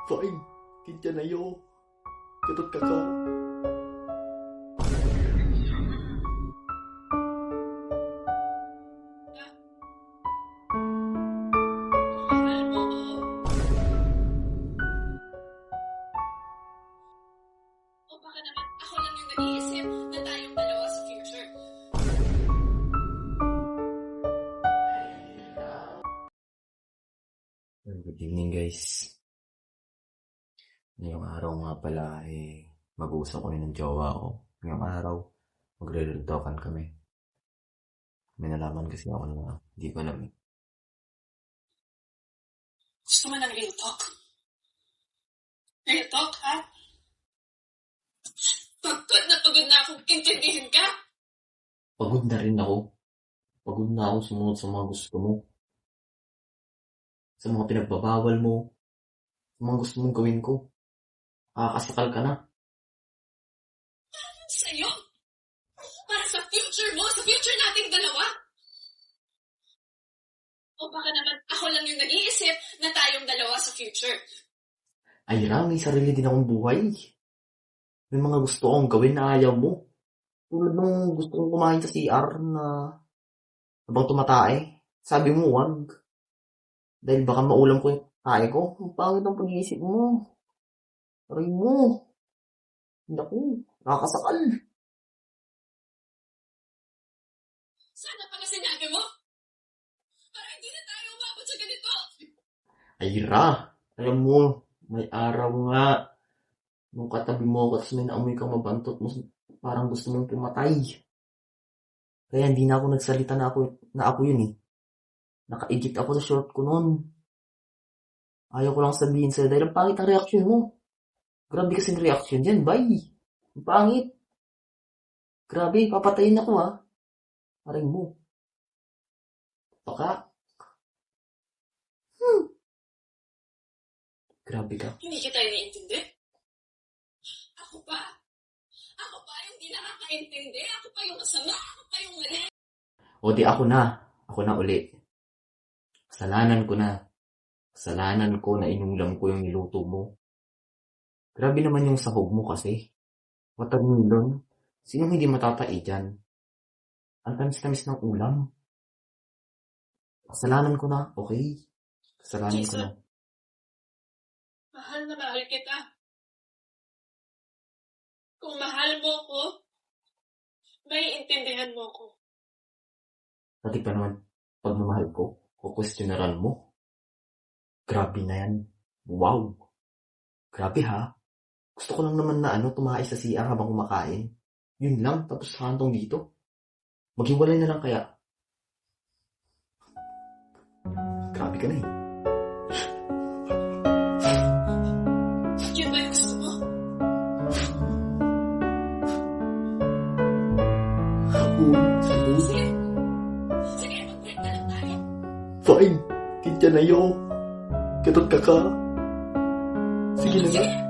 Fine, 괜찮아요. 계속 가가. O baka naman ako lang yung nag-iisip na tayong dalawa sa future. Good evening, guys. Ngayong araw nga pala, mag-uusap kami ng jowa ko. Ngayong araw, magre-real talkan kami. May nalaman kasi ako na hindi ko alam. Gusto mo ng real talk? Real talk, ha? Pagod na akong intindihin ka. Pagod na rin ako. Pagod na ako sumunod sa mga gusto mo. Sa mga pinagbabawal mo. Sa mga gusto mong gawin ko. Kakasakal ka na. Sa'yo? Para sa future mo, sa future nating dalawa? O baka naman ako lang yung nag-iisip na tayong dalawa sa future? Ira, may sarili din akong buhay. May mga gusto akong gawin na ayaw mo. Tulad nung gusto kong kumain sa CR na habang tumatae. Sabi mo, wag. Dahil baka maulam ko yung tae ko. Ang pangit ang pag-iisip mo. Aray mo. Naku, nakakasakal. Sana pala sinabi mo. Para hindi na tayo umabot sa ganito. Ira, alam mo, may araw nga. Nung katabi mo ako, tapos may naamoy kang mabantot mo. Parang gusto mong pumatay. Kaya hindi na ako nagsalita na ako yun eh. Naka-eject ako sa short ko noon. Ayaw ko lang sabihin sa'yo dahil ang pangit ang reaction mo. Grabe kasing reaction dyan, bye. Ang pangit. Grabe, papatayin ako ha. Aring mo. Baka. Grabe ka. Hindi kita iniintindi. Ako pa yung hindi nakakaintindi. Ako pa yung masama. Ako pa yung mali. O di ako na. Ako na uli. Kasalanan ko na. Kasalanan ko na inulam ko yung niluto mo. Grabe naman yung sahog mo kasi. Watermelon. Sinong hindi matatai dyan? Ang tamis-tamis ng ulam. Kasalanan ko na. Okay. Kasalanan ko na. Mahal na mahal kita. Kung mahal mo ko, may intindihan mo ko. Pati pa naman, pagmamahal ko, kukwestiyonaran mo. Grabe na yan. Wow. Grabe ha. Gusto ko lang naman na tumae sa CR habang kumakain. Yun lang, tapos hantong dito. Maghiwalay na lang kaya. Grabe ka na eh. Yun ba yung gusto mo? Sige. Sige, mag-break na lang tayo. Fine. Kitya na yo. Ketot ka ka. Sige na nga. Sige.